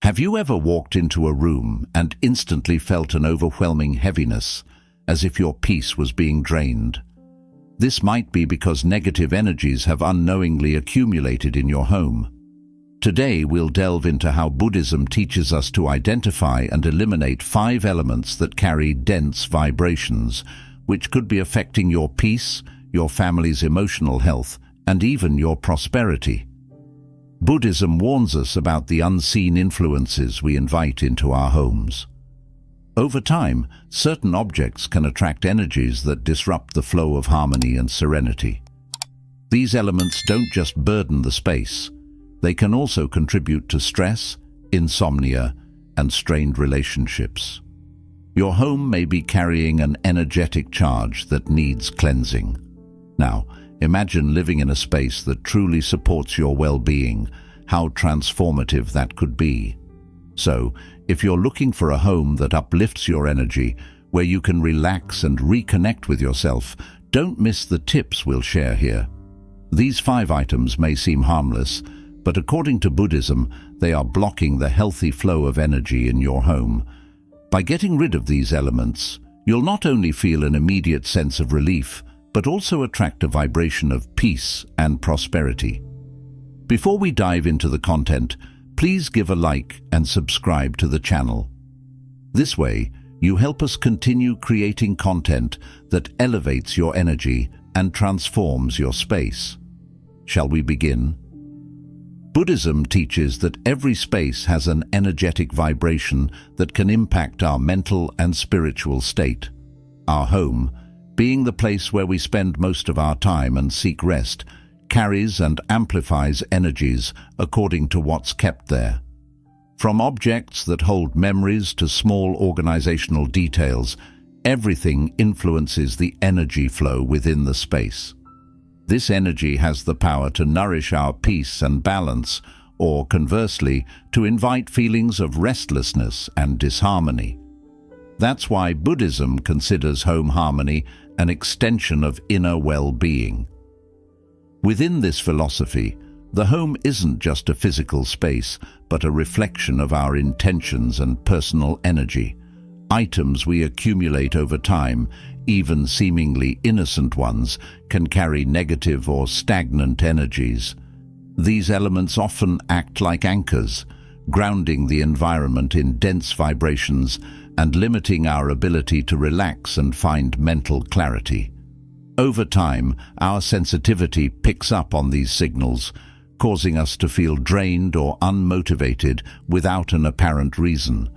Have you ever walked into a room and instantly felt an overwhelming heaviness, as if your peace was being drained? This might be because negative energies have unknowingly accumulated in your home. Today we'll delve into how Buddhism teaches us to identify and eliminate 5 elements that carry dense vibrations, which could be affecting your peace, your family's emotional health, and even your prosperity. Buddhism warns us about the unseen influences we invite into our homes. Over time, certain objects can attract energies that disrupt the flow of harmony and serenity. These elements don't just burden the space, they can also contribute to stress, insomnia, and strained relationships. Your home may be carrying an energetic charge that needs cleansing. Now, imagine living in a space that truly supports your well-being, how transformative that could be. So, if you're looking for a home that uplifts your energy, where you can relax and reconnect with yourself, don't miss the tips we'll share here. These 5 items may seem harmless, but according to Buddhism, they are blocking the healthy flow of energy in your home. By getting rid of these elements, you'll not only feel an immediate sense of relief, but also attract a vibration of peace and prosperity. Before we dive into the content, please give a like and subscribe to the channel. This way, you help us continue creating content that elevates your energy and transforms your space. Shall we begin? Buddhism teaches that every space has an energetic vibration that can impact our mental and spiritual state. Our home, being the place where we spend most of our time and seek rest, carries and amplifies energies according to what's kept there. From objects that hold memories to small organizational details, everything influences the energy flow within the space. This energy has the power to nourish our peace and balance, or conversely, to invite feelings of restlessness and disharmony. That's why Buddhism considers home harmony an extension of inner well-being. Within this philosophy, the home isn't just a physical space, but a reflection of our intentions and personal energy. Items we accumulate over time, even seemingly innocent ones, can carry negative or stagnant energies. These elements often act like anchors, grounding the environment in dense vibrations and limiting our ability to relax and find mental clarity. Over time, our sensitivity picks up on these signals, causing us to feel drained or unmotivated without an apparent reason.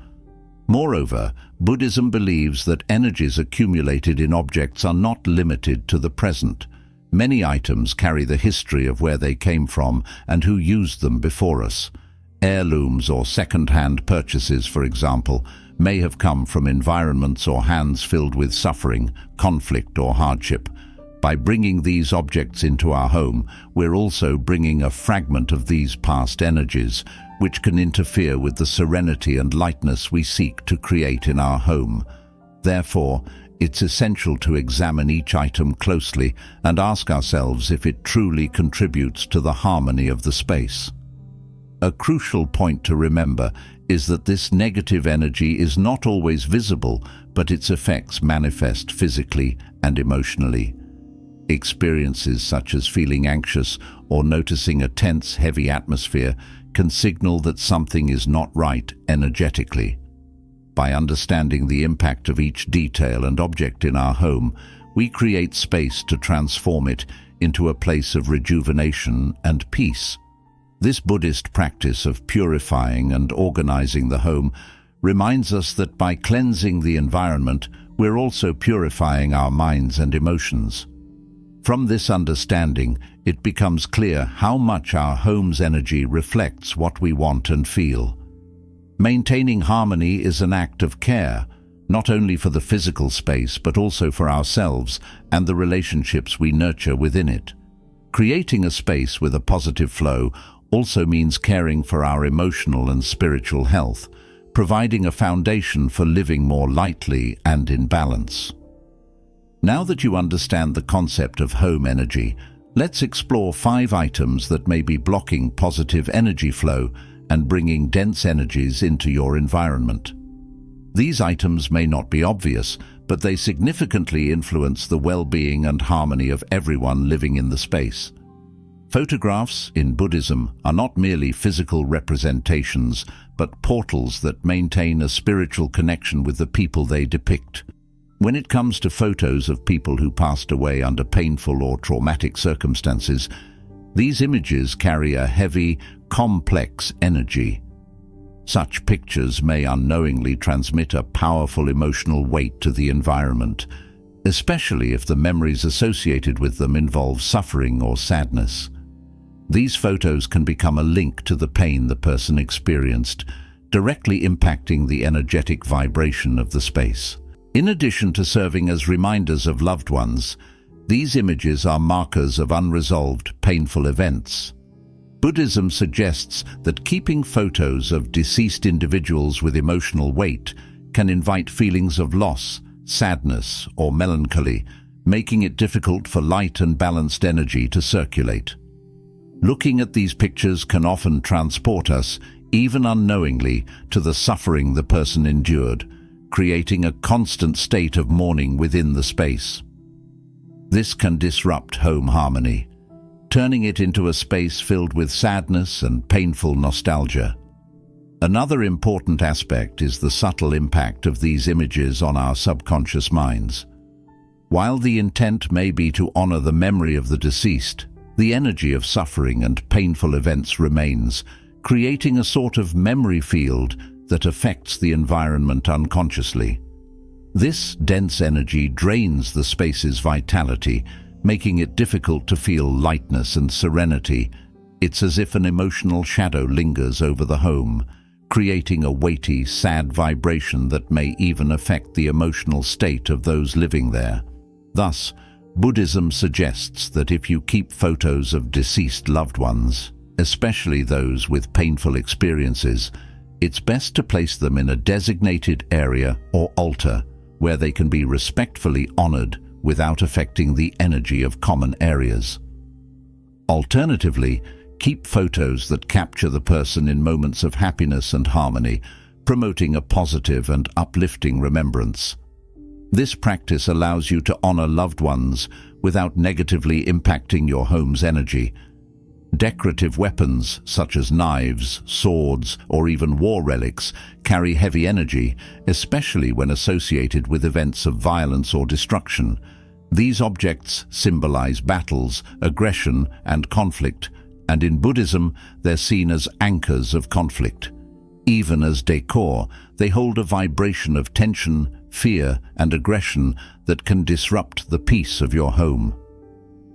Moreover, Buddhism believes that energies accumulated in objects are not limited to the present. Many items carry the history of where they came from and who used them before us. Heirlooms or second-hand purchases, for example, may have come from environments or hands filled with suffering, conflict, or hardship. By bringing these objects into our home, we're also bringing a fragment of these past energies, which can interfere with the serenity and lightness we seek to create in our home. Therefore, it's essential to examine each item closely and ask ourselves if it truly contributes to the harmony of the space. A crucial point to remember is that this negative energy is not always visible, but its effects manifest physically and emotionally. Experiences such as feeling anxious or noticing a tense, heavy atmosphere can signal that something is not right energetically. By understanding the impact of each detail and object in our home, we create space to transform it into a place of rejuvenation and peace. This Buddhist practice of purifying and organizing the home reminds us that by cleansing the environment, we're also purifying our minds and emotions. From this understanding, it becomes clear how much our home's energy reflects what we want and feel. Maintaining harmony is an act of care, not only for the physical space but also for ourselves and the relationships we nurture within it. Creating a space with a positive flow also means caring for our emotional and spiritual health, providing a foundation for living more lightly and in balance. Now that you understand the concept of home energy, let's explore 5 items that may be blocking positive energy flow and bringing dense energies into your environment. These items may not be obvious, but they significantly influence the well-being and harmony of everyone living in the space. Photographs in Buddhism are not merely physical representations, but portals that maintain a spiritual connection with the people they depict. When it comes to photos of people who passed away under painful or traumatic circumstances, these images carry a heavy, complex energy. Such pictures may unknowingly transmit a powerful emotional weight to the environment, especially if the memories associated with them involve suffering or sadness. These photos can become a link to the pain the person experienced, directly impacting the energetic vibration of the space. In addition to serving as reminders of loved ones, these images are markers of unresolved, painful events. Buddhism suggests that keeping photos of deceased individuals with emotional weight can invite feelings of loss, sadness, or melancholy, making it difficult for light and balanced energy to circulate. Looking at these pictures can often transport us, even unknowingly, to the suffering the person endured, creating a constant state of mourning within the space. This can disrupt home harmony, turning it into a space filled with sadness and painful nostalgia. Another important aspect is the subtle impact of these images on our subconscious minds. While the intent may be to honor the memory of the deceased, the energy of suffering and painful events remains, creating a sort of memory field that affects the environment unconsciously. This dense energy drains the space's vitality, making it difficult to feel lightness and serenity. It's as if an emotional shadow lingers over the home, creating a weighty, sad vibration that may even affect the emotional state of those living there. Thus, Buddhism suggests that if you keep photos of deceased loved ones, especially those with painful experiences, it's best to place them in a designated area or altar where they can be respectfully honored without affecting the energy of common areas. Alternatively, keep photos that capture the person in moments of happiness and harmony, promoting a positive and uplifting remembrance. This practice allows you to honor loved ones without negatively impacting your home's energy. Decorative weapons such as knives, swords, or even war relics carry heavy energy, especially when associated with events of violence or destruction. These objects symbolize battles, aggression, and conflict, and in Buddhism, they're seen as anchors of conflict. Even as decor, they hold a vibration of tension, fear, and aggression that can disrupt the peace of your home.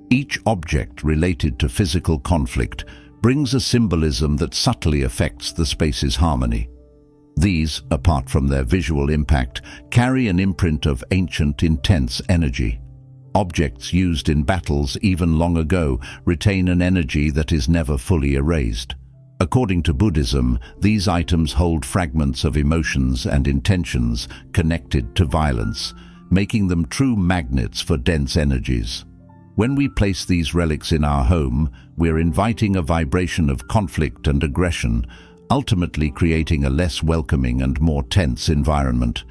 Each object related to physical conflict brings a symbolism that subtly affects the space's harmony. These, apart from their visual impact, carry an imprint of ancient, intense energy. Objects used in battles even long ago retain an energy that is never fully erased. According to Buddhism, these items hold fragments of emotions and intentions connected to violence, making them true magnets for dense energies. When we place these relics in our home, we're inviting a vibration of conflict and aggression, ultimately creating a less welcoming and more tense environment.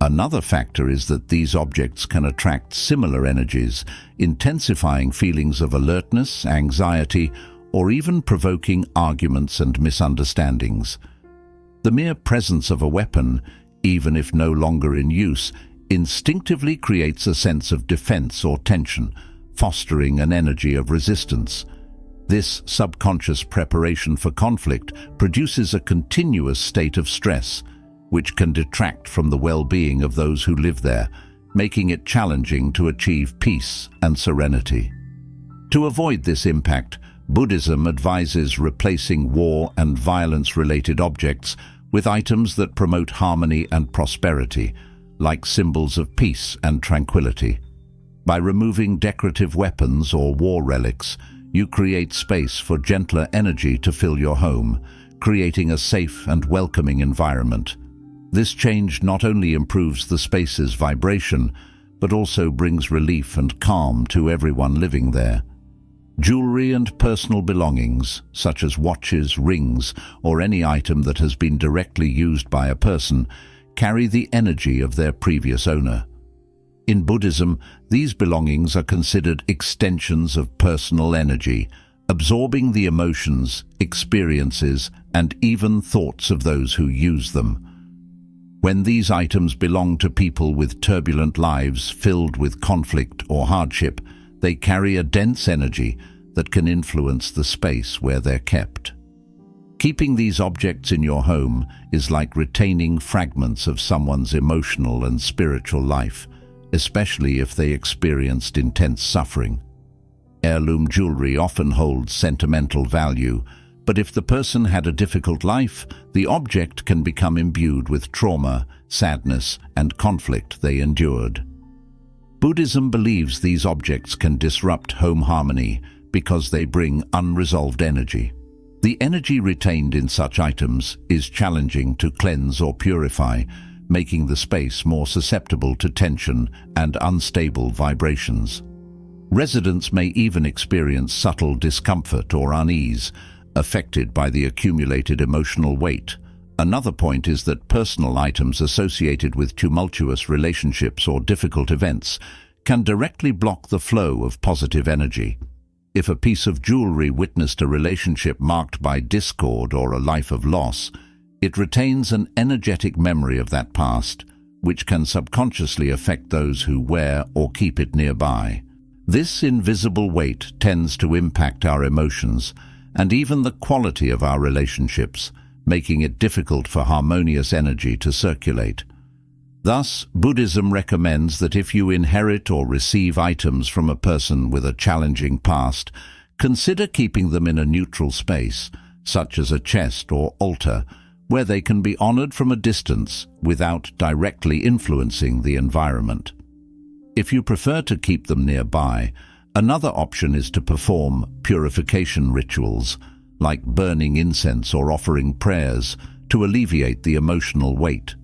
Another factor is that these objects can attract similar energies, intensifying feelings of alertness, anxiety, or even provoking arguments and misunderstandings. The mere presence of a weapon, even if no longer in use, instinctively creates a sense of defense or tension, fostering an energy of resistance. This subconscious preparation for conflict produces a continuous state of stress, which can detract from the well-being of those who live there, making it challenging to achieve peace and serenity. To avoid this impact, Buddhism advises replacing war and violence-related objects with items that promote harmony and prosperity, like symbols of peace and tranquility. By removing decorative weapons or war relics, you create space for gentler energy to fill your home, creating a safe and welcoming environment. This change not only improves the space's vibration, but also brings relief and calm to everyone living there. Jewelry and personal belongings, such as watches, rings, or any item that has been directly used by a person, carry the energy of their previous owner. In Buddhism, these belongings are considered extensions of personal energy, absorbing the emotions, experiences, and even thoughts of those who use them. When these items belong to people with turbulent lives filled with conflict or hardship, they carry a dense energy that can influence the space where they're kept. Keeping these objects in your home is like retaining fragments of someone's emotional and spiritual life, especially if they experienced intense suffering. Heirloom jewelry often holds sentimental value, but if the person had a difficult life, the object can become imbued with trauma, sadness, and conflict they endured. Buddhism believes these objects can disrupt home harmony because they bring unresolved energy. The energy retained in such items is challenging to cleanse or purify, making the space more susceptible to tension and unstable vibrations. Residents may even experience subtle discomfort or unease, affected by the accumulated emotional weight. Another point is that personal items associated with tumultuous relationships or difficult events can directly block the flow of positive energy. If a piece of jewelry witnessed a relationship marked by discord or a life of loss, it retains an energetic memory of that past, which can subconsciously affect those who wear or keep it nearby. This invisible weight tends to impact our emotions and even the quality of our relationships, making it difficult for harmonious energy to circulate. Thus, Buddhism recommends that if you inherit or receive items from a person with a challenging past, consider keeping them in a neutral space, such as a chest or altar, where they can be honored from a distance without directly influencing the environment. If you prefer to keep them nearby, another option is to perform purification rituals, like burning incense or offering prayers, to alleviate the emotional weight.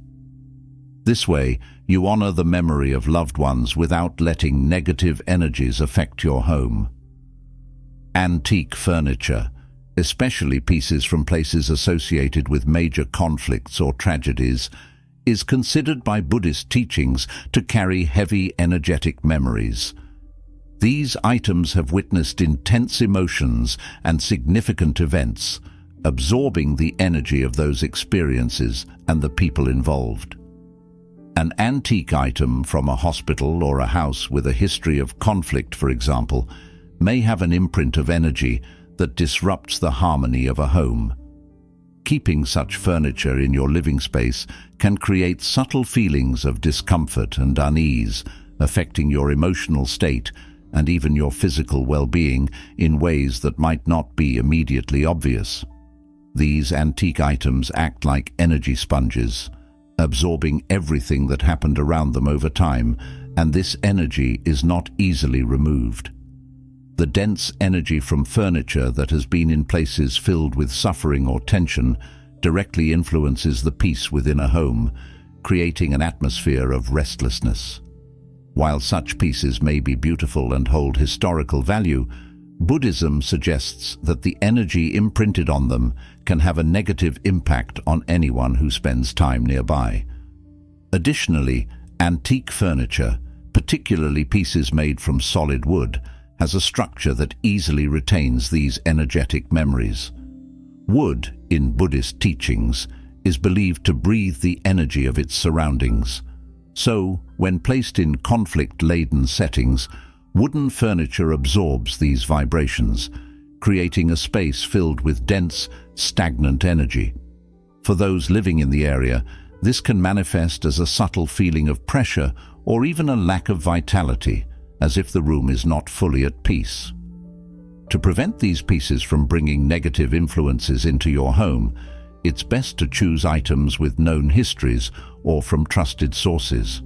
This way, you honor the memory of loved ones without letting negative energies affect your home. Antique furniture, especially pieces from places associated with major conflicts or tragedies, is considered by Buddhist teachings to carry heavy energetic memories. These items have witnessed intense emotions and significant events, absorbing the energy of those experiences and the people involved. An antique item from a hospital or a house with a history of conflict, for example, may have an imprint of energy that disrupts the harmony of a home. Keeping such furniture in your living space can create subtle feelings of discomfort and unease, affecting your emotional state and even your physical well-being in ways that might not be immediately obvious. These antique items act like energy sponges, absorbing everything that happened around them over time, and this energy is not easily removed. The dense energy from furniture that has been in places filled with suffering or tension directly influences the peace within a home, creating an atmosphere of restlessness. While such pieces may be beautiful and hold historical value, Buddhism suggests that the energy imprinted on them can have a negative impact on anyone who spends time nearby. Additionally, antique furniture, particularly pieces made from solid wood, has a structure that easily retains these energetic memories. Wood, in Buddhist teachings, is believed to breathe the energy of its surroundings. So, when placed in conflict-laden settings, wooden furniture absorbs these vibrations, creating a space filled with dense, stagnant energy. For those living in the area, this can manifest as a subtle feeling of pressure or even a lack of vitality, as if the room is not fully at peace. To prevent these pieces from bringing negative influences into your home, it's best to choose items with known histories or from trusted sources.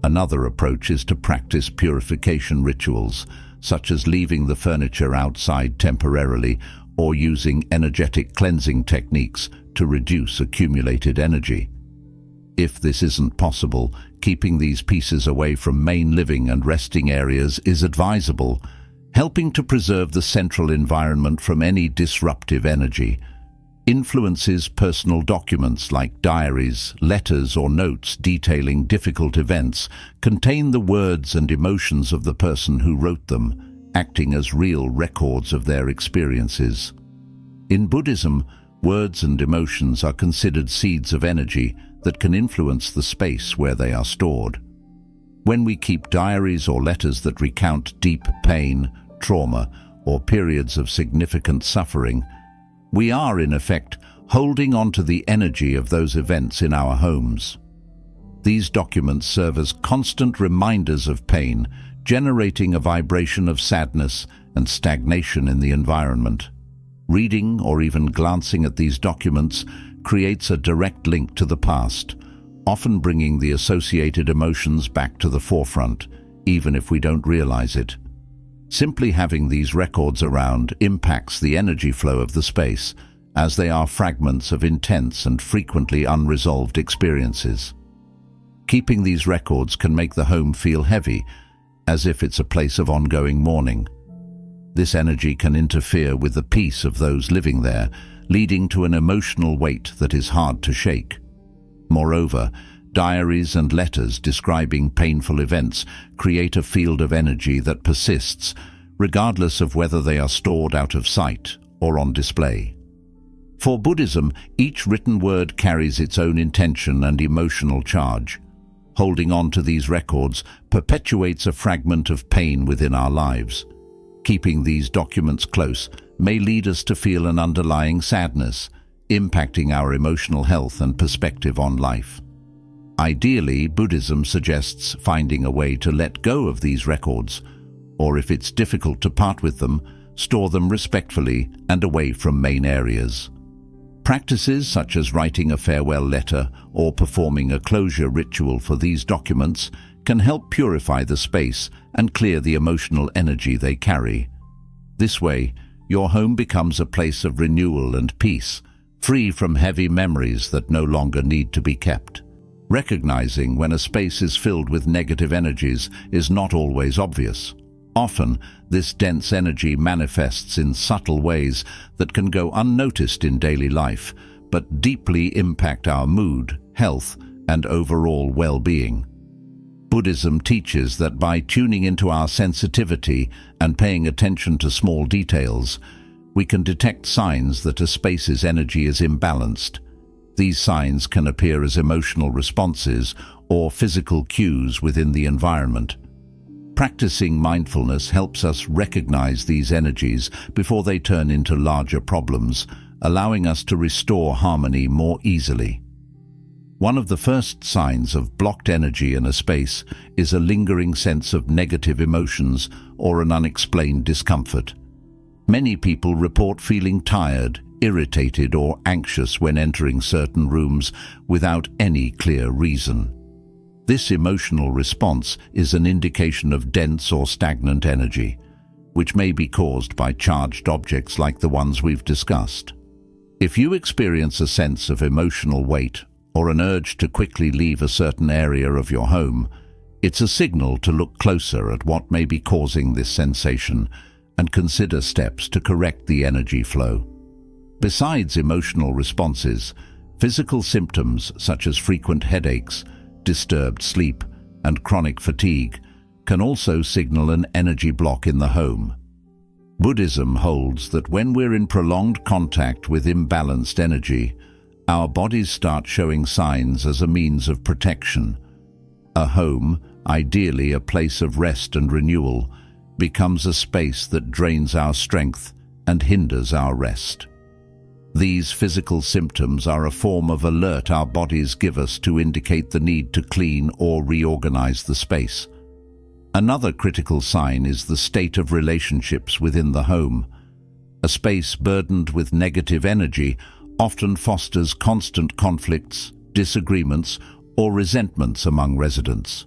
Another approach is to practice purification rituals, such as leaving the furniture outside temporarily or using energetic cleansing techniques to reduce accumulated energy. If this isn't possible, keeping these pieces away from main living and resting areas is advisable. helping to preserve the central environment from any disruptive energy. Influences personal documents like diaries, letters or notes detailing difficult events contain the words and emotions of the person who wrote them, acting as real records of their experiences. In Buddhism, words and emotions are considered seeds of energy that can influence the space where they are stored. When we keep diaries or letters that recount deep pain, trauma, or periods of significant suffering, we are, in effect, holding on to the energy of those events in our homes. These documents serve as constant reminders of pain, generating a vibration of sadness and stagnation in the environment. Reading or even glancing at these documents creates a direct link to the past, often bringing the associated emotions back to the forefront, even if we don't realize it. Simply having these records around impacts the energy flow of the space, as they are fragments of intense and frequently unresolved experiences. Keeping these records can make the home feel heavy, as if it's a place of ongoing mourning. This energy can interfere with the peace of those living there, leading to an emotional weight that is hard to shake. Moreover, diaries and letters describing painful events create a field of energy that persists, regardless of whether they are stored out of sight or on display. For Buddhism, each written word carries its own intention and emotional charge. Holding on to these records perpetuates a fragment of pain within our lives. Keeping these documents close may lead us to feel an underlying sadness, impacting our emotional health and perspective on life. Ideally, Buddhism suggests finding a way to let go of these records, or if it's difficult to part with them, store them respectfully and away from main areas. Practices such as writing a farewell letter or performing a closure ritual for these documents can help purify the space and clear the emotional energy they carry. This way, your home becomes a place of renewal and peace, free from heavy memories that no longer need to be kept. Recognizing when a space is filled with negative energies is not always obvious. Often, this dense energy manifests in subtle ways that can go unnoticed in daily life, but deeply impact our mood, health, and overall well-being. Buddhism teaches that by tuning into our sensitivity and paying attention to small details, we can detect signs that a space's energy is imbalanced. These signs can appear as emotional responses or physical cues within the environment. Practicing mindfulness helps us recognize these energies before they turn into larger problems, allowing us to restore harmony more easily. One of the first signs of blocked energy in a space is a lingering sense of negative emotions or an unexplained discomfort. Many people report feeling tired, irritated or anxious when entering certain rooms without any clear reason. This emotional response is an indication of dense or stagnant energy, which may be caused by charged objects like the ones we've discussed. If you experience a sense of emotional weight or an urge to quickly leave a certain area of your home, it's a signal to look closer at what may be causing this sensation and consider steps to correct the energy flow. Besides emotional responses, physical symptoms such as frequent headaches, disturbed sleep, and chronic fatigue can also signal an energy block in the home. Buddhism holds that when we're in prolonged contact with imbalanced energy, our bodies start showing signs as a means of protection. A home, ideally a place of rest and renewal, becomes a space that drains our strength and hinders our rest. These physical symptoms are a form of alert our bodies give us to indicate the need to clean or reorganize the space. Another critical sign is the state of relationships within the home. A space burdened with negative energy often fosters constant conflicts, disagreements, or resentments among residents.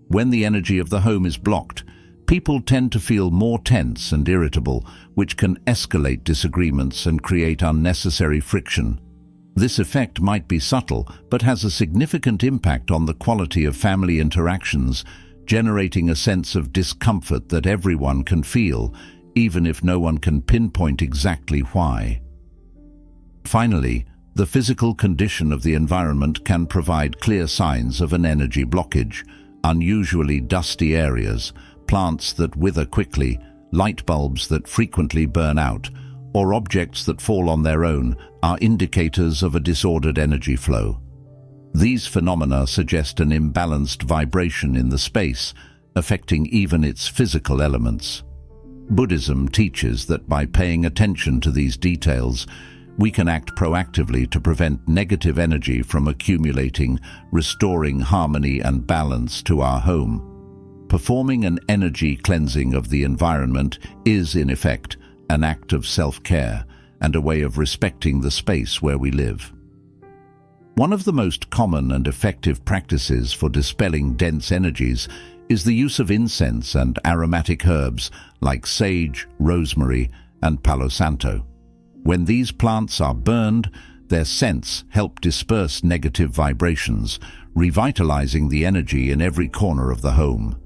When the energy of the home is blocked, people tend to feel more tense and irritable, which can escalate disagreements and create unnecessary friction. This effect might be subtle, but has a significant impact on the quality of family interactions, generating a sense of discomfort that everyone can feel, even if no one can pinpoint exactly why. Finally, the physical condition of the environment can provide clear signs of an energy blockage. Unusually dusty areas, plants that wither quickly, light bulbs that frequently burn out, or objects that fall on their own are indicators of a disordered energy flow. These phenomena suggest an imbalanced vibration in the space, affecting even its physical elements. Buddhism teaches that by paying attention to these details, we can act proactively to prevent negative energy from accumulating, restoring harmony and balance to our home. Performing an energy cleansing of the environment is, in effect, an act of self-care and a way of respecting the space where we live. One of the most common and effective practices for dispelling dense energies is the use of incense and aromatic herbs like sage, rosemary, and palo santo. When these plants are burned, their scents help disperse negative vibrations, revitalizing the energy in every corner of the home.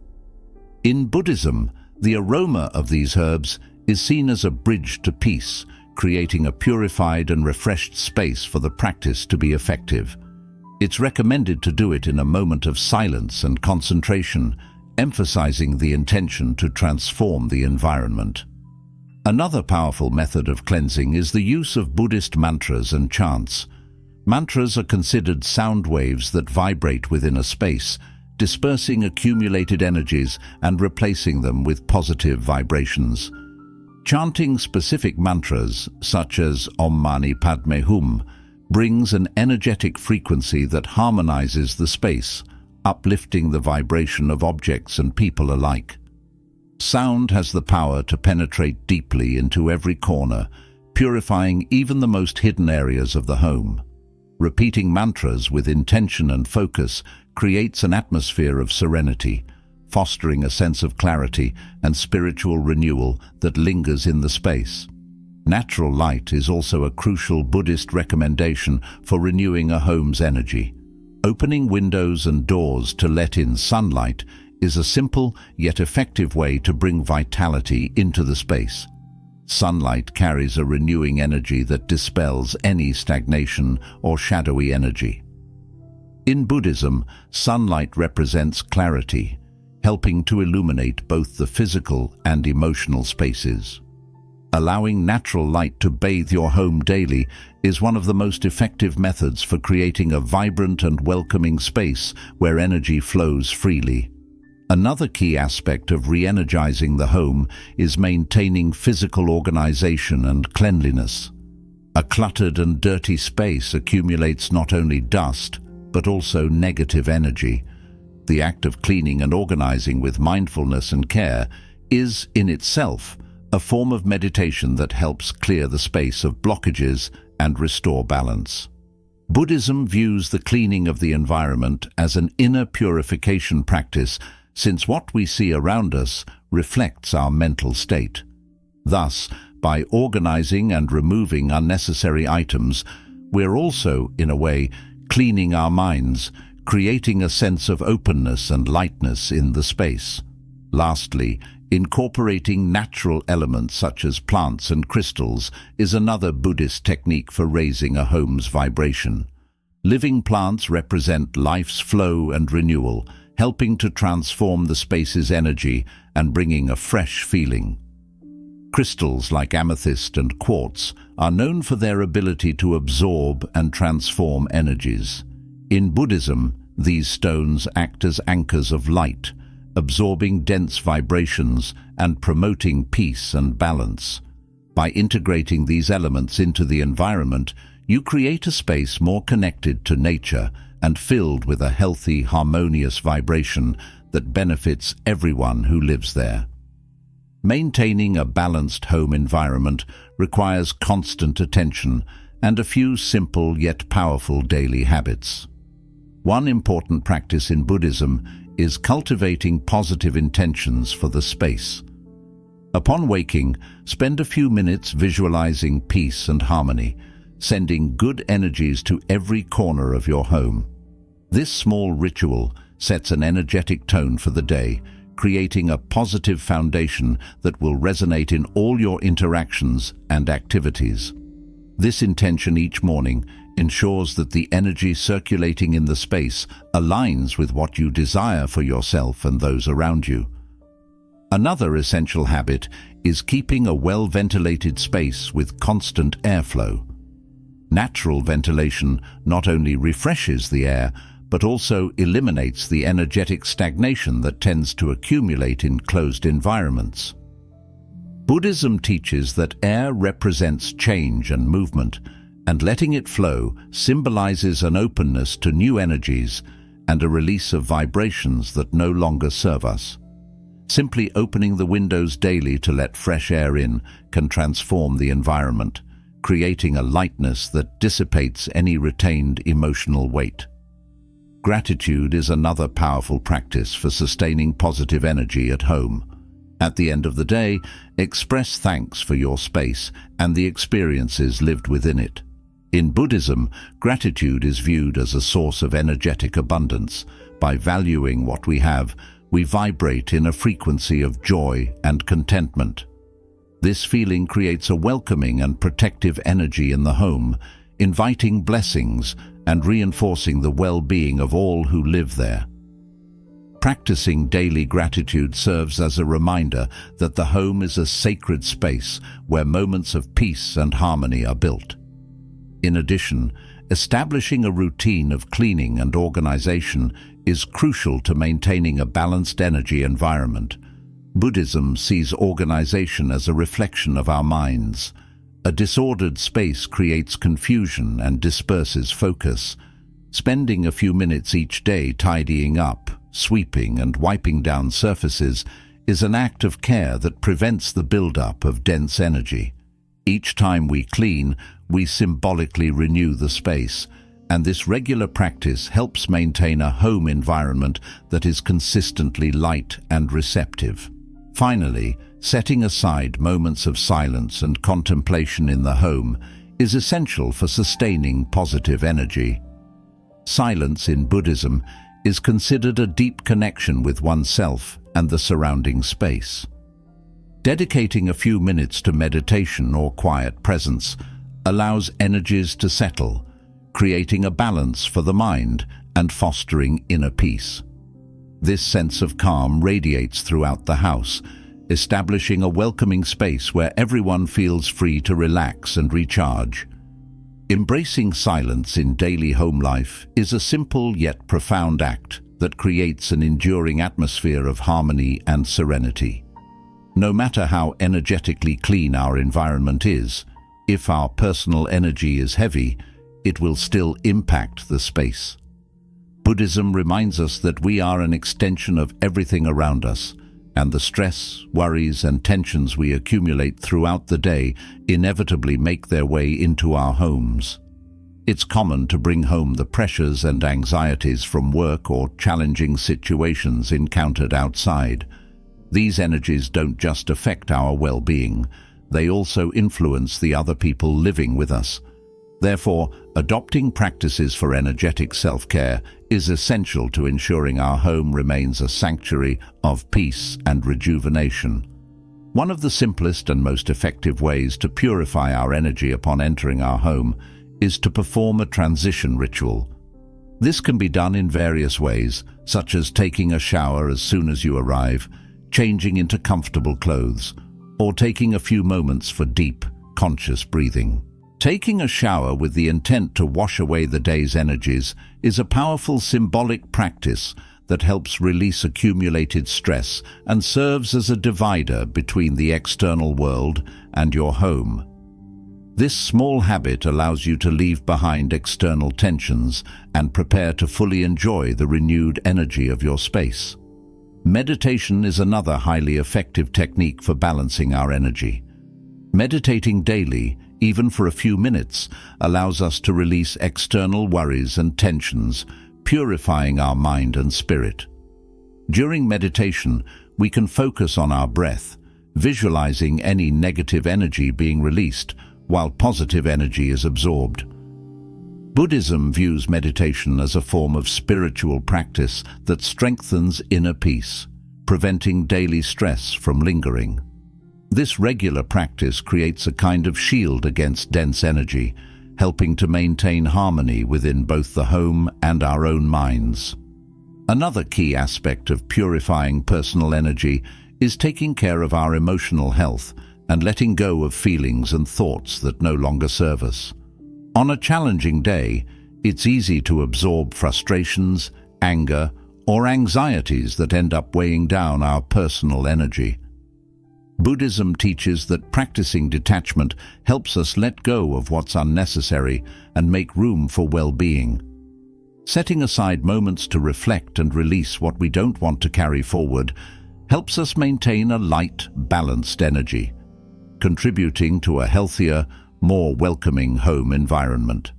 In Buddhism, the aroma of these herbs is seen as a bridge to peace, creating a purified and refreshed space for the practice to be effective. It's recommended to do it in a moment of silence and concentration, emphasizing the intention to transform the environment. Another powerful method of cleansing is the use of Buddhist mantras and chants. Mantras are considered sound waves that vibrate within a space, dispersing accumulated energies and replacing them with positive vibrations. Chanting specific mantras, such as Om Mani Padme Hum, brings an energetic frequency that harmonizes the space, uplifting the vibration of objects and people alike. Sound has the power to penetrate deeply into every corner, purifying even the most hidden areas of the home. Repeating mantras with intention and focus creates an atmosphere of serenity, fostering a sense of clarity and spiritual renewal that lingers in the space. Natural light is also a crucial Buddhist recommendation for renewing a home's energy. Opening windows and doors to let in sunlight is a simple yet effective way to bring vitality into the space. Sunlight carries a renewing energy that dispels any stagnation or shadowy energy. In Buddhism, sunlight represents clarity, helping to illuminate both the physical and emotional spaces. Allowing natural light to bathe your home daily is one of the most effective methods for creating a vibrant and welcoming space where energy flows freely. Another key aspect of re-energizing the home is maintaining physical organization and cleanliness. A cluttered and dirty space accumulates not only dust, but also negative energy. The act of cleaning and organizing with mindfulness and care is, in itself, a form of meditation that helps clear the space of blockages and restore balance. Buddhism views the cleaning of the environment as an inner purification practice, since what we see around us reflects our mental state. Thus, by organizing and removing unnecessary items, we're also, in a way, cleaning our minds, creating a sense of openness and lightness in the space. Lastly, incorporating natural elements such as plants and crystals is another Buddhist technique for raising a home's vibration. Living plants represent life's flow and renewal, helping to transform the space's energy and bringing a fresh feeling. Crystals like amethyst and quartz are known for their ability to absorb and transform energies. In Buddhism, these stones act as anchors of light, absorbing dense vibrations and promoting peace and balance. By integrating these elements into the environment, you create a space more connected to nature and filled with a healthy, harmonious vibration that benefits everyone who lives there. Maintaining a balanced home environment requires constant attention and a few simple yet powerful daily habits. One important practice in Buddhism is cultivating positive intentions for the space. Upon waking, spend a few minutes visualizing peace and harmony, sending good energies to every corner of your home. This small ritual sets an energetic tone for the day, creating a positive foundation that will resonate in all your interactions and activities. This intention each morning ensures that the energy circulating in the space aligns with what you desire for yourself and those around you. Another essential habit is keeping a well-ventilated space with constant airflow. Natural ventilation not only refreshes the air, but also eliminates the energetic stagnation that tends to accumulate in closed environments. Buddhism teaches that air represents change and movement, and letting it flow symbolizes an openness to new energies and a release of vibrations that no longer serve us. Simply opening the windows daily to let fresh air in can transform the environment, creating a lightness that dissipates any retained emotional weight. Gratitude is another powerful practice for sustaining positive energy at home. At the end of the day, express thanks for your space and the experiences lived within it. In Buddhism, gratitude is viewed as a source of energetic abundance. By valuing what we have, we vibrate in a frequency of joy and contentment. This feeling creates a welcoming and protective energy in the home, inviting blessings and reinforcing the well-being of all who live there. Practicing daily gratitude serves as a reminder that the home is a sacred space where moments of peace and harmony are built. In addition, establishing a routine of cleaning and organization is crucial to maintaining a balanced energy environment. Buddhism sees organization as a reflection of our minds. A disordered space creates confusion and disperses focus. Spending a few minutes each day tidying up, sweeping and wiping down surfaces is an act of care that prevents the buildup of dense energy. Each time we clean, we symbolically renew the space, and this regular practice helps maintain a home environment that is consistently light and receptive. Finally, setting aside moments of silence and contemplation in the home is essential for sustaining positive energy. Silence in Buddhism is considered a deep connection with oneself and the surrounding space. Dedicating a few minutes to meditation or quiet presence allows energies to settle, creating a balance for the mind and fostering inner peace. This sense of calm radiates throughout the house, establishing a welcoming space where everyone feels free to relax and recharge. Embracing silence in daily home life is a simple yet profound act that creates an enduring atmosphere of harmony and serenity. No matter how energetically clean our environment is, if our personal energy is heavy, it will still impact the space. Buddhism reminds us that we are an extension of everything around us, and the stress, worries, and tensions we accumulate throughout the day inevitably make their way into our homes. It's common to bring home the pressures and anxieties from work or challenging situations encountered outside. These energies don't just affect our well-being, they also influence the other people living with us. Therefore, adopting practices for energetic self-care is essential to ensuring our home remains a sanctuary of peace and rejuvenation. One of the simplest and most effective ways to purify our energy upon entering our home is to perform a transition ritual. This can be done in various ways, such as taking a shower as soon as you arrive, changing into comfortable clothes, or taking a few moments for deep, conscious breathing. Taking a shower with the intent to wash away the day's energies is a powerful symbolic practice that helps release accumulated stress and serves as a divider between the external world and your home. This small habit allows you to leave behind external tensions and prepare to fully enjoy the renewed energy of your space. Meditation is another highly effective technique for balancing our energy. Meditating daily, even for a few minutes, allows us to release external worries and tensions, purifying our mind and spirit. During meditation, we can focus on our breath, visualizing any negative energy being released, while positive energy is absorbed. Buddhism views meditation as a form of spiritual practice that strengthens inner peace, preventing daily stress from lingering. This regular practice creates a kind of shield against dense energy, helping to maintain harmony within both the home and our own minds. Another key aspect of purifying personal energy is taking care of our emotional health and letting go of feelings and thoughts that no longer serve us. On a challenging day, it's easy to absorb frustrations, anger, or anxieties that end up weighing down our personal energy. Buddhism teaches that practicing detachment helps us let go of what's unnecessary and make room for well-being. Setting aside moments to reflect and release what we don't want to carry forward helps us maintain a light, balanced energy, contributing to a healthier, more welcoming home environment.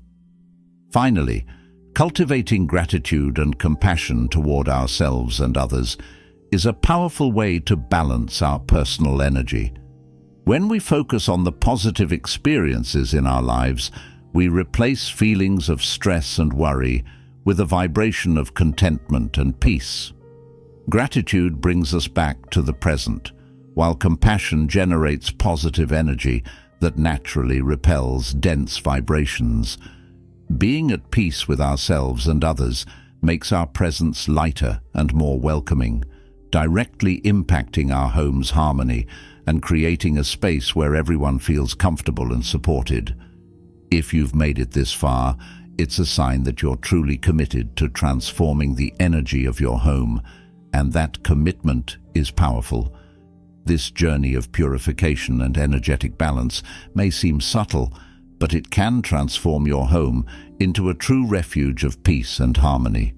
Finally, cultivating gratitude and compassion toward ourselves and others is a powerful way to balance our personal energy. When we focus on the positive experiences in our lives, we replace feelings of stress and worry with a vibration of contentment and peace. Gratitude brings us back to the present, while compassion generates positive energy that naturally repels dense vibrations. Being at peace with ourselves and others makes our presence lighter and more welcoming, directly impacting our home's harmony and creating a space where everyone feels comfortable and supported. If you've made it this far, it's a sign that you're truly committed to transforming the energy of your home, and that commitment is powerful. This journey of purification and energetic balance may seem subtle, but it can transform your home into a true refuge of peace and harmony.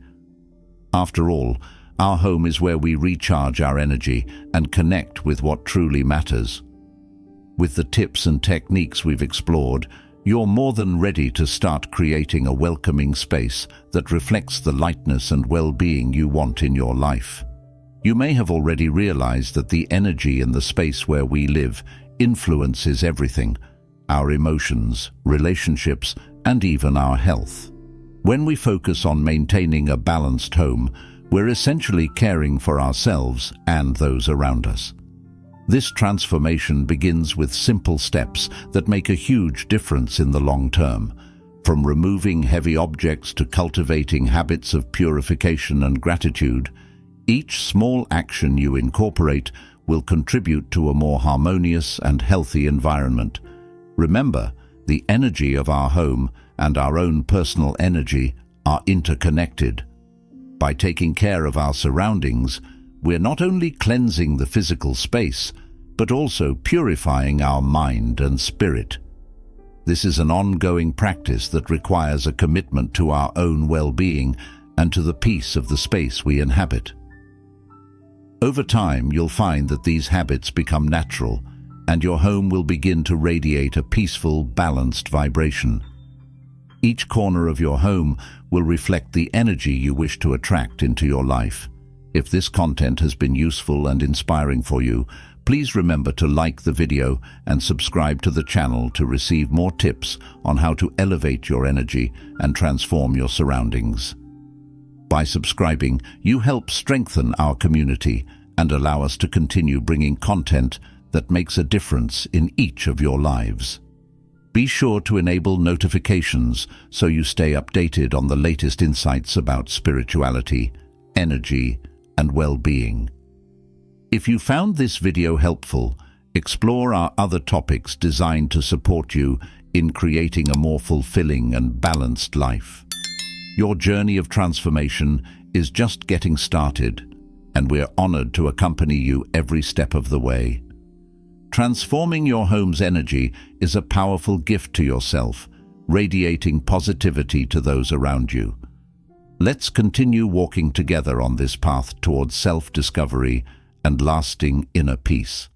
After all, our home is where we recharge our energy and connect with what truly matters. With the tips and techniques we've explored, you're more than ready to start creating a welcoming space that reflects the lightness and well-being you want in your life. You may have already realized that the energy in the space where we live influences everything: our emotions, relationships, and even our health. When we focus on maintaining a balanced home, we're essentially caring for ourselves and those around us. This transformation begins with simple steps that make a huge difference in the long term. From removing heavy objects to cultivating habits of purification and gratitude, each small action you incorporate will contribute to a more harmonious and healthy environment. Remember, the energy of our home and our own personal energy are interconnected. By taking care of our surroundings, we're not only cleansing the physical space, but also purifying our mind and spirit. This is an ongoing practice that requires a commitment to our own well-being and to the peace of the space we inhabit. Over time, you'll find that these habits become natural, and your home will begin to radiate a peaceful, balanced vibration. Each corner of your home will reflect the energy you wish to attract into your life. If this content has been useful and inspiring for you, please remember to like the video and subscribe to the channel to receive more tips on how to elevate your energy and transform your surroundings. By subscribing, you help strengthen our community and allow us to continue bringing content that makes a difference in each of your lives. Be sure to enable notifications so you stay updated on the latest insights about spirituality, energy, and well-being. If you found this video helpful, explore our other topics designed to support you in creating a more fulfilling and balanced life. Your journey of transformation is just getting started, and we're honored to accompany you every step of the way. Transforming your home's energy is a powerful gift to yourself, radiating positivity to those around you. Let's continue walking together on this path towards self-discovery and lasting inner peace.